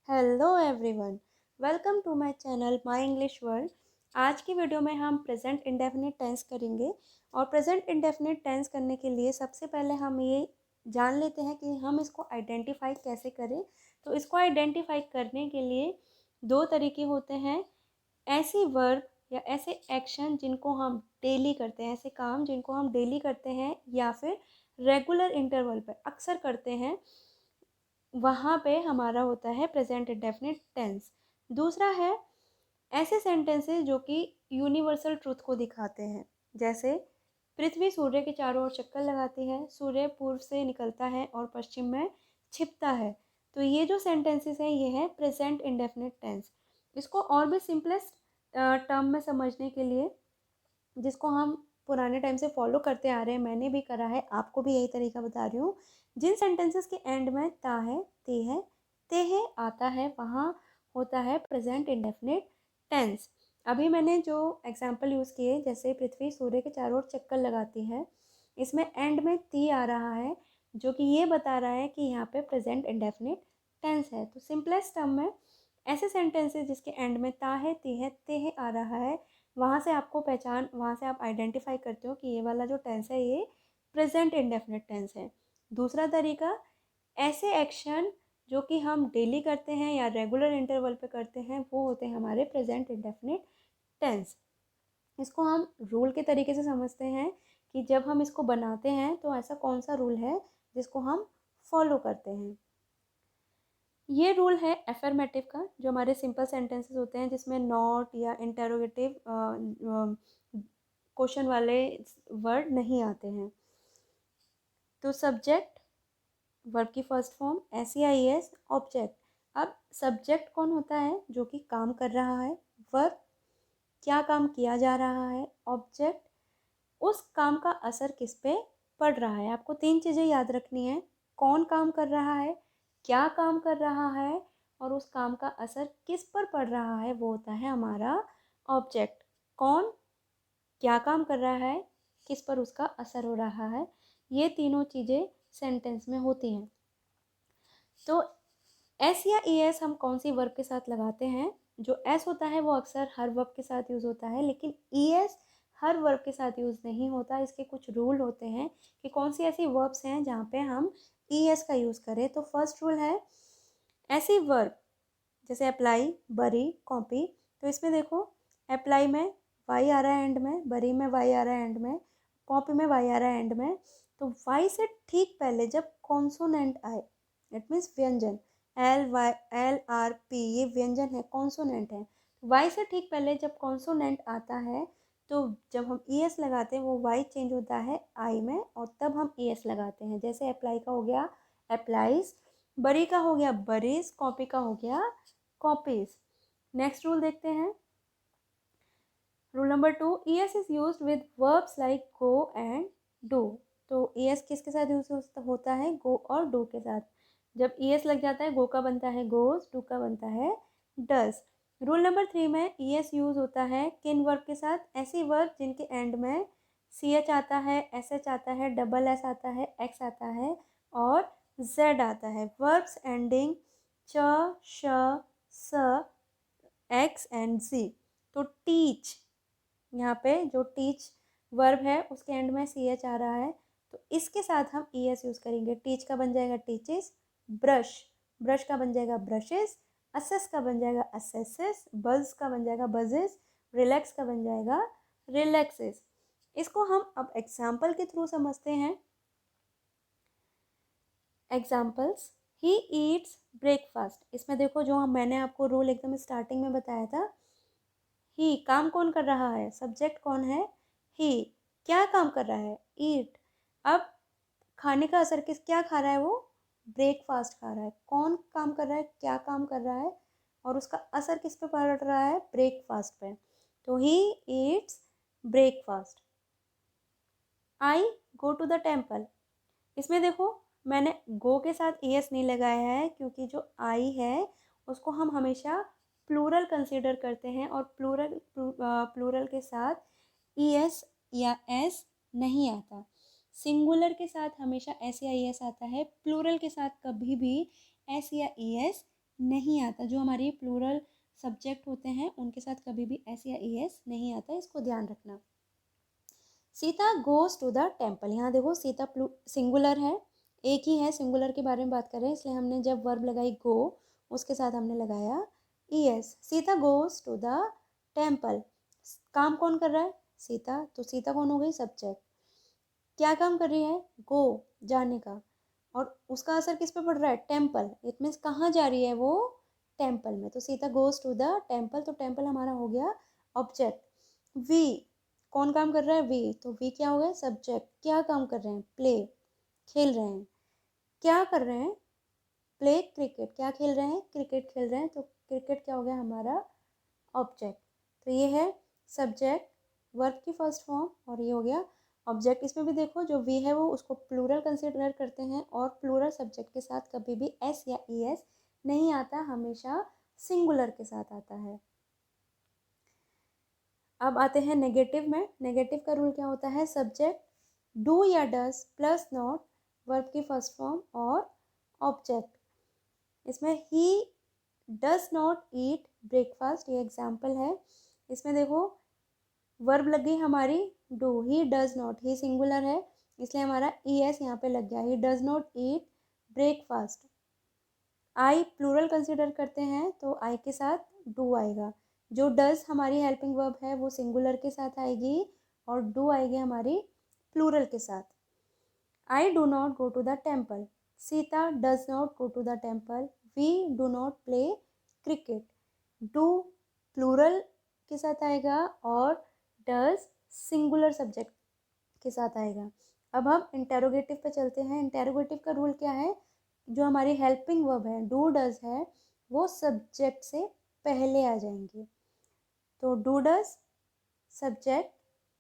Hello everyone, welcome to my channel my English world. आज की video में हम प्रेजेंट इंडेफिनिट टेंस करेंगे और प्रेजेंट इंडेफिनिट टेंस करने के लिए सबसे पहले हम ये जान लेते हैं कि हम इसको आइडेंटिफाई कैसे करें। तो इसको आइडेंटिफाई करने के लिए दो तरीके होते हैं। ऐसी वर्ब या ऐसे एक्शन जिनको हम डेली करते हैं, ऐसे काम जिनको हम डेली करते हैं या फिर रेगुलर इंटरवल पर अक्सर करते हैं, वहाँ पे हमारा होता है प्रेजेंट इंडेफिनिट टेंस। दूसरा है ऐसे सेंटेंसेस जो कि यूनिवर्सल ट्रूथ को दिखाते हैं, जैसे पृथ्वी सूर्य के चारों ओर चक्कर लगाती है, सूर्य पूर्व से निकलता है और पश्चिम में छिपता है। तो ये जो सेंटेंसेस हैं ये है प्रेजेंट इंडेफिनिट टेंस। इसको और भी सिंपलेस्ट टर्म में समझने के लिए, जिसको हम पुराने टाइम से फॉलो करते आ रहे हैं, मैंने भी करा है, आपको भी यही तरीका बता रही हूँ। जिन सेंटेंसेस के एंड में ता है, ते है आता है, वहाँ होता है प्रेजेंट इंडेफिनिट टेंस। अभी मैंने जो एग्जाम्पल यूज़ किए, जैसे पृथ्वी सूर्य के चारों ओर चक्कर लगाती है, इसमें एंड में ती आ रहा है जो कि ये बता रहा है कि यहाँ पे प्रेजेंट इंडेफिनिट टेंस है। तो सिंपलेस्ट टर्म में ऐसे सेंटेंसेस जिसके एंड में ता है, ती है, ते है आ रहा है, वहाँ से आपको पहचान, वहाँ से आप आइडेंटिफाई करते हो कि ये वाला जो टेंस है ये प्रेजेंट इंडेफिनिट टेंस है। दूसरा तरीका, ऐसे एक्शन जो कि हम डेली करते हैं या रेगुलर इंटरवल पे करते हैं, वो होते हैं हमारे प्रेजेंट इंडेफिनिट टेंस। इसको हम रूल के तरीके से समझते हैं कि जब हम इसको बनाते हैं तो ऐसा कौन सा रूल है जिसको हम फॉलो करते हैं। ये रूल है एफर्मेटिव का, जो हमारे सिंपल सेंटेंसेस होते हैं जिसमें नॉट या इंटेरोगेटिव क्वेश्चन वाले वर्ड नहीं आते हैं। तो सब्जेक्ट, वर्ब की फर्स्ट फॉर्म, SEIS, ऑब्जेक्ट। अब सब्जेक्ट कौन होता है? जो कि काम कर रहा है। वर्ब, क्या काम किया जा रहा है। ऑब्जेक्ट, उस काम का असर किस पे पड़ रहा है। आपको तीन चीज़ें याद रखनी है, कौन काम कर रहा है, क्या काम कर रहा है, और उस काम का असर किस पर पड़ रहा है, वो होता है हमारा ऑब्जेक्ट। कौन, क्या काम कर रहा है, किस पर उसका असर हो रहा है, ये तीनों चीज़ें सेंटेंस में होती हैं। तो एस या ई एस हम कौन सी वर्ब के साथ लगाते हैं? जो एस होता है वो अक्सर हर वर्ब के साथ यूज़ होता है, लेकिन ई एस हर वर्ब के साथ यूज़ नहीं होता। इसके कुछ रूल होते हैं कि कौन सी ऐसी वर्ब्स हैं जहाँ पे हम ई एस का यूज़ करें। तो फर्स्ट रूल है, ऐसी वर्ब जैसे अप्लाई, बरी, कॉपी। तो इसमें देखो, अप्लाई में वाई आ रहा है एंड में, बरी में वाई आ रहा है एंड में, कॉपी में वाई आ रहा है एंड में। तो वाई से ठीक पहले जब कॉन्सोनेंट आए, इट मीन्स व्यंजन, LYLRP, ये व्यंजन है, कॉन्सोनेंट है। वाई से ठीक पहले जब कॉन्सोनेंट आता है तो जब हम ई एस लगाते हैं वो वाई चेंज होता है आई में, और तब हम ई एस लगाते हैं। जैसे अप्लाई का हो गया अप्लाइज, बरी का हो गया बरीज, कॉपी का हो गया कॉपीज। नेक्स्ट रूल देखते हैं, rule number 2, E S is use with verbs like go and do. तो ई एस किसके साथ यूज होता है? गो और डू के साथ। जब ई एस लग जाता है, गो का बनता है गोज, डू का बनता है डज। रूल नंबर 3 में ई एस यूज होता है किन वर्ब के साथ? ऐसी वर्ब जिनके एंड में सी एच आता है, एस एच आता है, डबल एस आता है, एक्स आता है और जेड आता है। वर्ब्स एंडिंग च, श, स, एक्स एंड जी। तो टीच, यहाँ पे जो टीच वर्ब है उसके एंड में सी एच आ रहा है, तो इसके साथ हम ई एस यूज़ करेंगे। टीच का बन जाएगा टीचेस, ब्रश, ब्रश का बन जाएगा ब्रशेस, असेस का बन जाएगा असेसेस, बज का बन जाएगा बजेस, रिलैक्स का बन जाएगा रिलैक्सेस। इसको हम अब एग्जाम्पल के थ्रू समझते हैं। एग्जाम्पल्स, ही ईट्स ब्रेकफास्ट। इसमें देखो, जो हम मैंने आपको रूल एकदम स्टार्टिंग में बताया था, ही काम कौन कर रहा है, सब्जेक्ट कौन है? ही। क्या काम कर रहा है? ईट। अब खाने का असर किस, क्या खा रहा है वो? ब्रेकफास्ट खा रहा है। कौन काम कर रहा है, क्या काम कर रहा है, और उसका असर किस पे पड़ रहा है? ब्रेकफास्ट पे। तो he eats breakfast. I go to the temple. इसमें देखो, मैंने गो के साथ ई एस नहीं लगाया है क्योंकि जो आई है उसको हम हमेशा प्लूरल कंसीडर करते हैं, और प्लूरल के साथ ई एस या एस नहीं आता। सिंगुलर के साथ हमेशा एस या ई एस आता है, प्लूरल के साथ कभी भी एस या ई एस नहीं आता। जो हमारी प्लूरल सब्जेक्ट होते हैं उनके साथ कभी भी एस या ई एस नहीं आता, इसको ध्यान रखना। Sita goes to the temple, यहाँ देखो सीता सिंगुलर है, एक ही है, सिंगुलर के बारे में बात कर रहे हैं, इसलिए हमने जब वर्ब लगाई गो उसके साथ हमने लगाया E S. Sita goes to the temple, काम कौन कर रहा है? सीता, तो सीता कौन हो गई? सब्जेक्ट। क्या काम कर रही है? गो, जाने का, और उसका असर किस पे पड़ रहा है? टेम्पल, इट मीन्स कहाँ जा रही है वो? टेम्पल में। तो Sita goes to the temple, तो टेम्पल हमारा हो गया ऑब्जेक्ट। वी, कौन काम कर रहा है? वी, तो वी क्या हो गया? सब्जेक्ट। क्या काम कर रहे हैं? प्ले, खेल रहे हैं। क्या कर रहे हैं? Play cricket. क्या खेल रहे हैं? क्रिकेट खेल रहे हैं, तो क्रिकेट क्या हो गया हमारा? ऑब्जेक्ट। तो ये है सब्जेक्ट, वर्ब की फर्स्ट फॉर्म, और ये हो गया ऑब्जेक्ट। इसमें भी देखो जो वी है वो उसको प्लूरल कंसिडर करते हैं, और प्लूरल सब्जेक्ट के साथ कभी भी एस या ई एस नहीं आता, हमेशा सिंगुलर के साथ आता है। अब आते हैं नेगेटिव में। नेगेटिव का रूल क्या होता है? सब्जेक्ट डू या डज प्लस नॉट, वर्ब की फर्स्ट फॉर्म और ऑब्जेक्ट। इसमें he does not eat breakfast, ये एग्जाम्पल है। इसमें देखो वर्ब लग गई हमारी do, he does not, he singular है इसलिए हमारा ई एस यहाँ पे लग गया, he does not eat breakfast. I plural consider करते हैं तो आई के साथ डू आएगा। जो डज हमारी हेल्पिंग वर्ब है वो सिंगुलर के साथ आएगी, और डू आएगी हमारी प्लूरल के साथ। I do not go to the temple, Sita does not go to the temple, we do not play cricket. Do plural के साथ आएगा और डज सिंगुलर सब्जेक्ट के साथ आएगा। अब हम इंटेरोगेटिव पे चलते हैं। इंटेरोगेटिव का रूल क्या है? जो हमारी हेल्पिंग वर्ब है डू डज है वो सब्जेक्ट से पहले आ जाएंगे। तो डू डज सब्जेक्ट,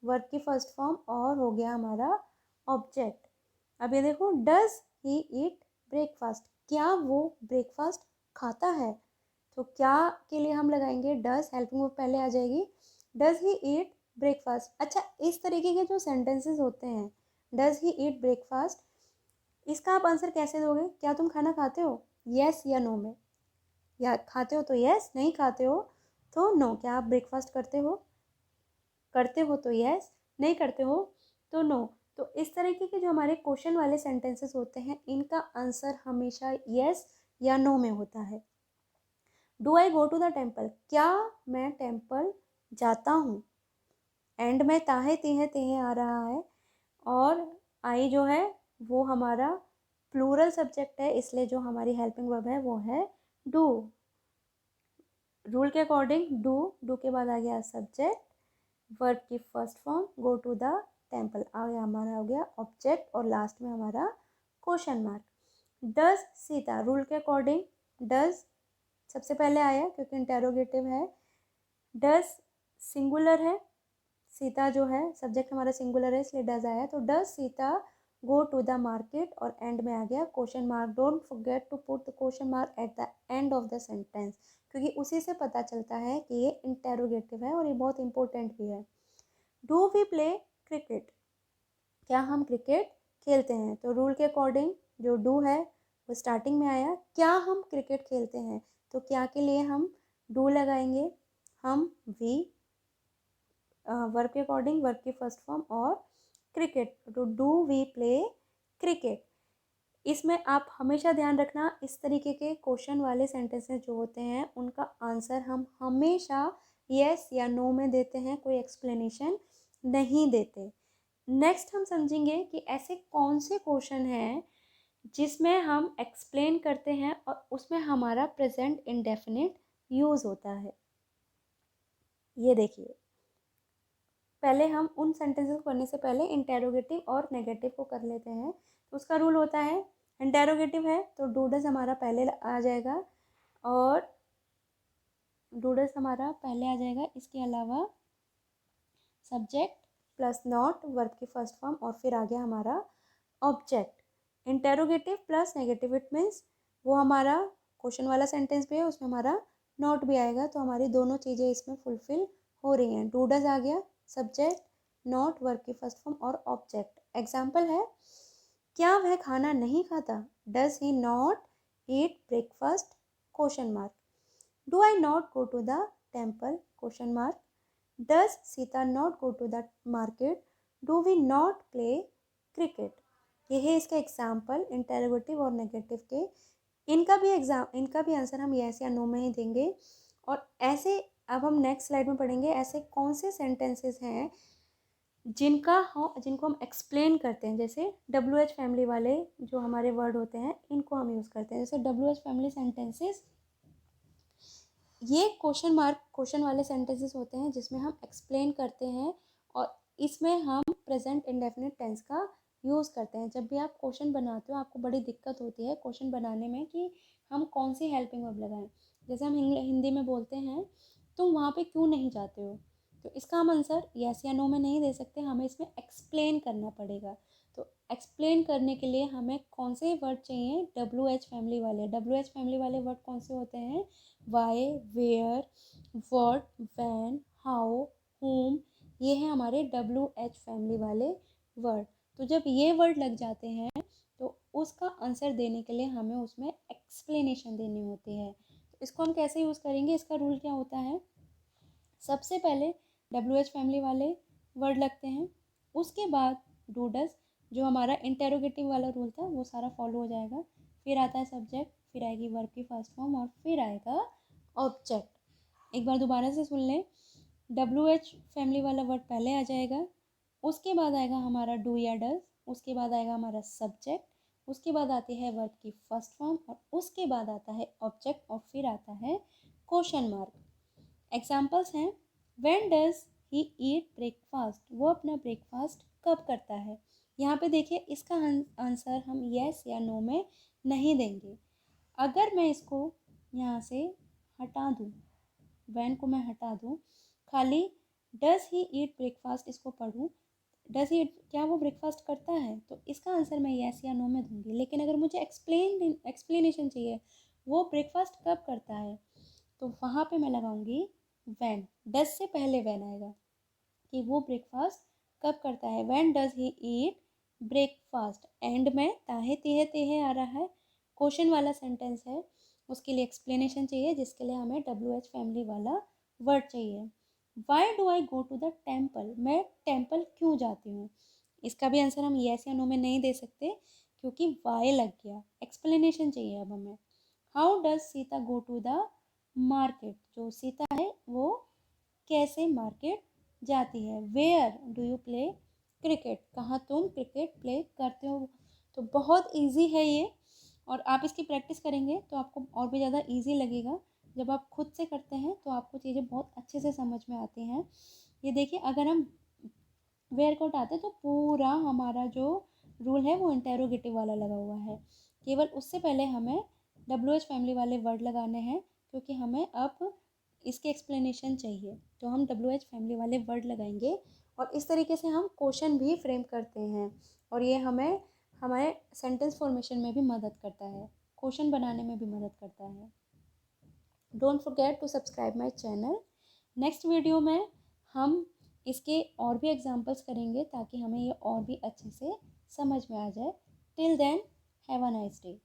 वर्ब की फर्स्ट फॉर्म, और हो गया हमारा ऑब्जेक्ट। अब ये देखो डज ही ईट ब्रेकफास्ट, क्या वो ब्रेकफास्ट खाता है? तो क्या के लिए हम लगाएंगे डज, हेल्पिंग वर्ब पहले आ जाएगी। Does he eat breakfast. अच्छा, इस तरीके के जो सेंटेंसेस होते हैं डज ही ईट ब्रेकफास्ट, इसका आप आंसर कैसे दोगे? क्या तुम खाना खाते हो? यस या नो में, या खाते हो तो यस, नहीं खाते हो तो नो। क्या आप ब्रेकफास्ट करते हो? करते हो तो यस, नहीं करते हो तो नो। तो इस तरीके के जो हमारे क्वेश्चन वाले सेंटेंसेस होते हैं इनका आंसर हमेशा यस या नो में होता है। Do I go to the temple, क्या मैं टेम्पल जाता हूँ? एंड में ताहे तीहे तीहे आ रहा है, और आई जो है वो हमारा प्लूरल सब्जेक्ट है, इसलिए जो हमारी हेल्पिंग वर्ब है वो है डू। रूल के अकॉर्डिंग डू के बाद आ गया सब्जेक्ट, वर्ब की first form go to the temple, आ गया हमारा हो गया ऑब्जेक्ट, और लास्ट में हमारा question mark. Does Sita, rule के अकॉर्डिंग डज सबसे पहले आया क्योंकि इंटेरोगेटिव है। डज सिंगुलर है, सीता जो है सब्जेक्ट हमारा सिंगुलर है इसलिए डज आया, तो does Sita go to the market, और एंड में आ गया question mark. Don't forget to put the question mark at the end of the sentence, क्योंकि उसी से पता चलता है कि ये इंटेरोगेटिव है और ये बहुत इंपॉर्टेंट भी है। डू वी प्ले क्रिकेट, क्या हम क्रिकेट खेलते हैं? तो रूल के अकॉर्डिंग जो डू है वो स्टार्टिंग में आया। क्या हम क्रिकेट खेलते हैं? तो क्या के लिए हम डू लगाएंगे? हम वी, वर्ब के अकॉर्डिंग वर्ब की फर्स्ट फॉर्म और क्रिकेट, तो डू वी प्ले क्रिकेट। इसमें आप हमेशा ध्यान रखना इस तरीके के क्वेश्चन वाले सेंटेंसेस जो होते हैं उनका आंसर हम हमेशा यस या नो में देते हैं, कोई एक्सप्लेनेशन नहीं देते। नेक्स्ट हम समझेंगे कि ऐसे कौन से क्वेश्चन हैं जिसमें हम एक्सप्लेन करते हैं और उसमें हमारा प्रेजेंट इंडेफिनिट यूज़ होता है। ये देखिए, पहले हम उन सेंटेंसेस को करने से पहले इंटेरोगेटिव और नेगेटिव को कर लेते हैं। तो उसका रूल होता है इंटेरोगेटिव है तो डू डज हमारा पहले आ जाएगा, और डू डज हमारा पहले आ जाएगा, इसके अलावा सब्जेक्ट प्लस नॉट, वर्ब की फर्स्ट फॉर्म, और फिर आ गया हमारा object. Interrogative plus negative it means वो हमारा क्वेश्चन वाला सेंटेंस भी है उसमें हमारा नॉट भी आएगा, तो हमारी दोनों चीज़ें इसमें फुलफिल हो रही हैं। डू डज आ गया, सब्जेक्ट, नॉट, वर्ब की फर्स्ट फॉर्म और ऑब्जेक्ट। एग्जाम्पल है, क्या वह खाना नहीं खाता? Does he not eat breakfast? Question mark. Do I not go to the temple question mark. Does Sita not go to the market. Do we not play cricket. ये है इसका एग्जाम्पल इंटेरोगेटिव और नेगेटिव के। इनका भी आंसर हम yes या no में ही देंगे। और ऐसे अब हम नेक्स्ट स्लाइड में पढ़ेंगे ऐसे कौन से सेंटेंसेस हैं जिनको हम एक्सप्लेन करते हैं। जैसे WH फैमिली वाले जो हमारे वर्ड होते हैं इनको हम यूज़ करते हैं। जैसे WH फैमिली सेंटेंसेस, ये क्वेश्चन वाले सेंटेंसेस होते हैं जिसमें हम एक्सप्लेन करते हैं और इसमें हम प्रेजेंट इंडेफिनिट टेंस का यूज़ करते हैं। जब भी आप क्वेश्चन बनाते हो आपको बड़ी दिक्कत होती है क्वेश्चन बनाने में कि हम कौन सी हेल्पिंग वर्ब लगाएं। जैसे हम हिंदी में बोलते हैं तुम वहाँ पे क्यों नहीं जाते हो, तो इसका हम आंसर यस या नो में नहीं दे सकते, हमें इसमें एक्सप्लेन करना पड़ेगा। तो एक्सप्लेन करने के लिए हमें कौन से वर्ड चाहिए, WH फैमिली वाले। WH फैमिली वाले वर्ड कौन से होते हैं, why, where, what, when, how, whom, ये हैं हमारे WH फैमिली वाले वर्ड। तो जब ये वर्ड लग जाते हैं तो उसका आंसर देने के लिए हमें उसमें एक्सप्लेनेशन देनी होती है। तो इसको हम कैसे यूज़ करेंगे, इसका रूल क्या होता है, सबसे पहले WH फैमिली वाले वर्ड लगते हैं, उसके बाद डू डज जो हमारा इंटेरोगेटिव वाला रूल था वो सारा फॉलो हो जाएगा, फिर आता है सब्जेक्ट, फिर आएगी वर्ब की फर्स्ट फॉर्म और फिर आएगा ऑब्जेक्ट। एक बार दोबारा से सुन लें, WH फैमिली वाला वर्ड पहले आ जाएगा, उसके बाद आएगा हमारा डू या डज, उसके बाद आएगा हमारा सब्जेक्ट, उसके बाद आती है वर्ब की फर्स्ट फॉर्म और उसके बाद आता है ऑब्जेक्ट और फिर आता है क्वेश्चन मार्क। एग्जाम्पल्स हैं, when does he eat breakfast, वो अपना ब्रेकफास्ट कब करता है। यहाँ पे देखिए इसका आंसर हम येस या नो में नहीं देंगे। अगर मैं इसको यहाँ से हटा दूँ, व्हेन को मैं हटा दूँ, खाली डज ही ईट ब्रेकफास्ट इसको पढ़ूँ, डज ही क्या वो ब्रेकफास्ट करता है, तो इसका आंसर मैं येस या नो में दूंगी। लेकिन अगर मुझे एक्सप्लेनेशन चाहिए वो ब्रेकफास्ट कब करता है, तो वहाँ पे मैं लगाऊंगी व्हेन। डज से पहले व्हेन आएगा कि वो ब्रेकफास्ट कब करता है, when does he eat breakfast. And में ताहे तिहे तिहे आ रहा है, क्वेश्चन वाला सेंटेंस है, उसके लिए एक्सप्लेनेशन चाहिए जिसके लिए हमें WH फैमिली वाला वर्ड चाहिए। Why do I go to the temple, मैं टेम्पल क्यों जाती हूँ, इसका भी आंसर हम येस या नो में नहीं दे सकते क्योंकि वाई लग गया, एक्सप्लेनेशन चाहिए अब हमें। How does Sita go to the market, जो सीता है वो कैसे मार्केट जाती है। Where do you play cricket, कहाँ तुम क्रिकेट प्ले करते हो। तो बहुत इजी है ये और आप इसकी प्रैक्टिस करेंगे तो आपको और भी ज़्यादा इजी लगेगा। जब आप खुद से करते हैं तो आपको चीज़ें बहुत अच्छे से समझ में आती हैं। ये देखिए अगर हम वेयर को उठाते तो पूरा हमारा जो रूल है वो इंटेरोगेटिव वाला लगा हुआ है, केवल उससे पहले हमें WH फैमिली वाले वर्ड लगाने हैं क्योंकि हमें अब इसके एक्सप्लेनेशन चाहिए। तो हम WH फैमिली वाले वर्ड लगाएंगे और इस तरीके से हम क्वेश्चन भी फ्रेम करते हैं और ये हमें हमारे सेंटेंस फॉर्मेशन में भी मदद करता है, क्वेश्चन बनाने में भी मदद करता है। Don't forget to subscribe my channel. Next video में हम इसके और भी एग्जाम्पल्स करेंगे ताकि हमें ये और भी अच्छे से समझ में आ जाए। Till then have a nice day.